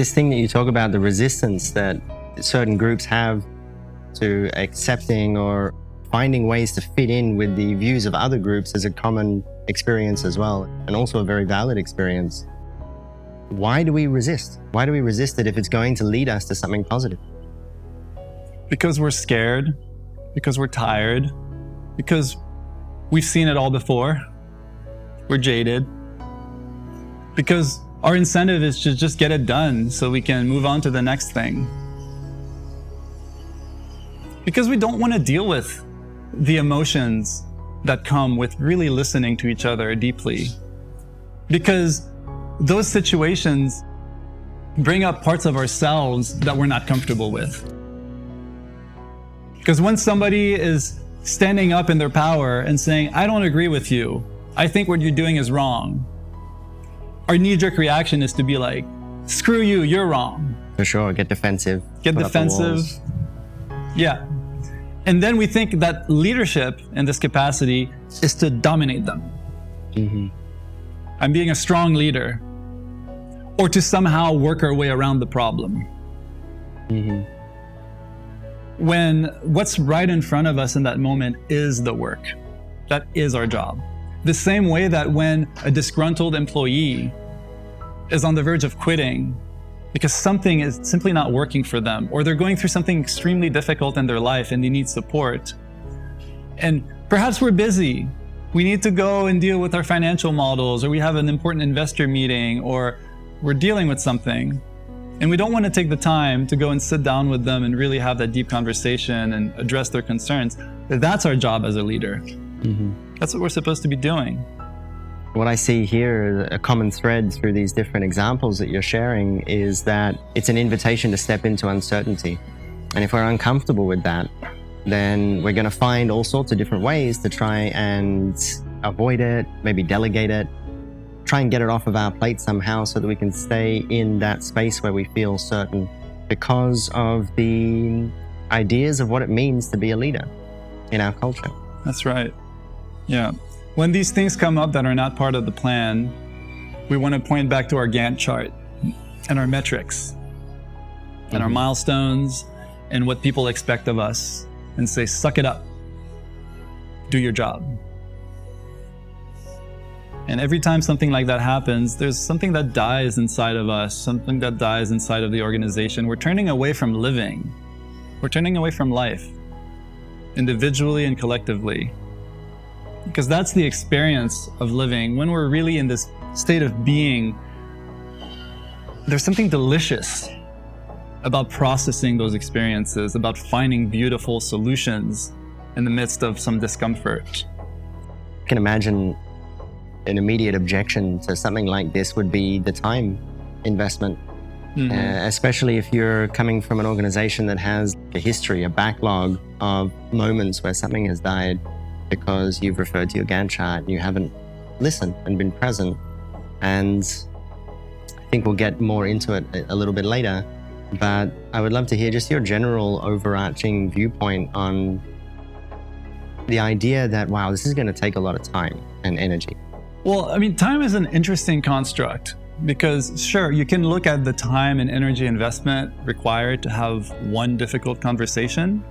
this thing that you talk about, the resistance that certain groups have to accepting or finding ways to fit in with the views of other groups is a common experience as well, and also a very valid experience. Why do we resist? Why do we resist it if it's going to lead us to something positive? Because we're scared, because we're tired, because we've seen it all before. We're jaded. Because our incentive is to just get it done so we can move on to the next thing. Because we don't want to deal with the emotions that come with really listening to each other deeply. Because those situations bring up parts of ourselves that we're not comfortable with. Because when somebody is standing up in their power and saying, I don't agree with you, I think what you're doing is wrong, our knee-jerk reaction is to be like, screw you, you're wrong. For sure, get defensive. Get defensive. Yeah. And then we think that leadership in this capacity is to dominate them. Mm-hmm. I'm being a strong leader. Or to somehow work our way around the problem. Mm-hmm. When what's right in front of us in that moment is the work. That is our job. The same way that when a disgruntled employee is on the verge of quitting because something is simply not working for them, or they're going through something extremely difficult in their life and they need support. And perhaps we're busy. We need to go and deal with our financial models, or we have an important investor meeting, or we're dealing with something. And we don't want to take the time to go and sit down with them and really have that deep conversation and address their concerns. That's our job as a leader. Mm-hmm. That's what we're supposed to be doing. What I see here, a common thread through these different examples that you're sharing, is that it's an invitation to step into uncertainty. And if we're uncomfortable with that, then we're going to find all sorts of different ways to try and avoid it, maybe delegate it, try and get it off of our plate somehow so that we can stay in that space where we feel certain because of the ideas of what it means to be a leader in our culture. That's right. Yeah. When these things come up that are not part of the plan, we want to point back to our Gantt chart and our metrics and our milestones and what people expect of us and say, suck it up, do your job. And every time something like that happens, there's something that dies inside of us, something that dies inside of the organization. We're turning away from living. We're turning away from life, individually and collectively. Because that's the experience of living. When we're really in this state of being, there's something delicious about processing those experiences, about finding beautiful solutions in the midst of some discomfort. I can imagine an immediate objection to something like this would be the time investment, especially if you're coming from an organization that has a history, a backlog of moments where something has died because you've referred to your Gantt chart and you haven't listened and been present. And I think we'll get more into it a little bit later, but I would love to hear just your general overarching viewpoint on the idea that, wow, this is going to take a lot of time and energy. Well, I mean, time is an interesting construct because sure, you can look at the time and energy investment required to have one difficult conversation.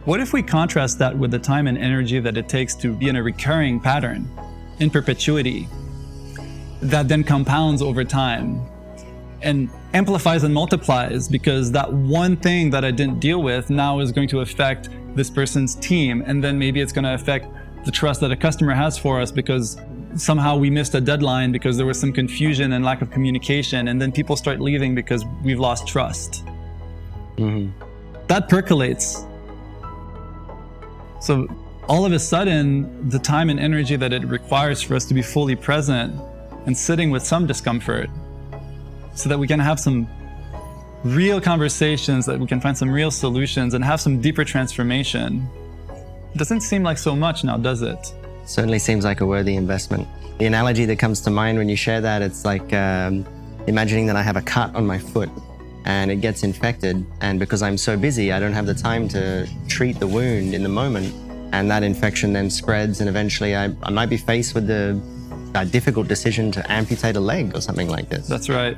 What if we contrast that with the time and energy that it takes to be in a recurring pattern in perpetuity that then compounds over time and amplifies and multiplies because that one thing that I didn't deal with now is going to affect this person's team, and then maybe it's going to affect the trust that a customer has for us because somehow we missed a deadline because there was some confusion and lack of communication, and then people start leaving because we've lost trust. That percolates. So all of a sudden, the time and energy that it requires for us to be fully present and sitting with some discomfort so that we can have some real conversations, that we can find some real solutions and have some deeper transformation, doesn't seem like so much now, does it? Certainly seems like a worthy investment. The analogy that comes to mind when you share that, it's like imagining that I have a cut on my foot and it gets infected, and because I'm so busy, I don't have the time to treat the wound in the moment, and that infection then spreads, and eventually I might be faced with the difficult decision to amputate a leg or something like this. That's right.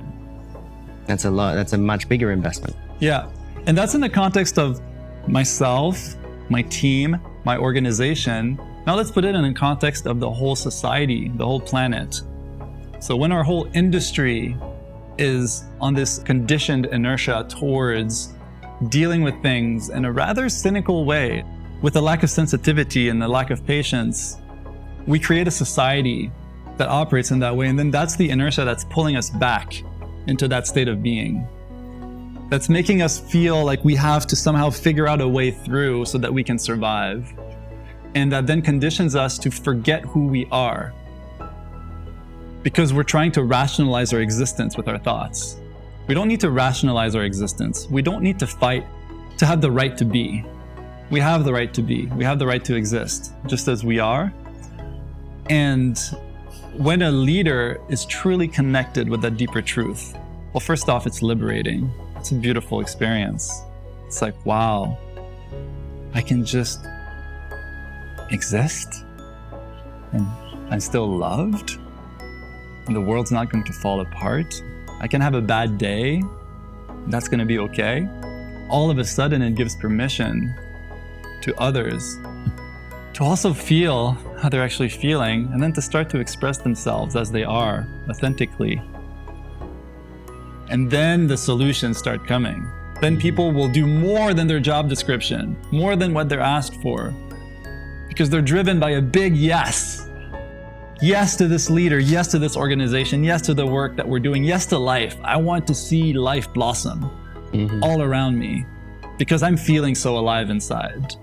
That's a lot. That's a much bigger investment. Yeah. And that's in the context of myself, my team, my organization. Now let's put it in the context of the whole society, the whole planet. So when our whole industry is on this conditioned inertia towards dealing with things in a rather cynical way, with a lack of sensitivity and a lack of patience, we create a society that operates in that way. And then that's the inertia that's pulling us back into that state of being. That's making us feel like we have to somehow figure out a way through so that we can survive. And that then conditions us to forget who we are, because we're trying to rationalize our existence with our thoughts. We don't need to rationalize our existence. We don't need to fight to have the right to be. We have the right to be. We have the right to exist, just as we are. And when a leader is truly connected with that deeper truth, well, first off, it's liberating. It's a beautiful experience. It's like, wow, I can just exist and I'm still loved and the world's not going to fall apart. I can have a bad day. That's going to be okay. All of a sudden, it gives permission to others to also feel how they're actually feeling, and then to start to express themselves as they are, authentically. And then the solutions start coming. Then people will do more than their job description, more than what they're asked for, because they're driven by a big yes. Yes to this leader, yes to this organization, yes to the work that we're doing, yes to life. I want to see life blossom all around me because I'm feeling so alive inside.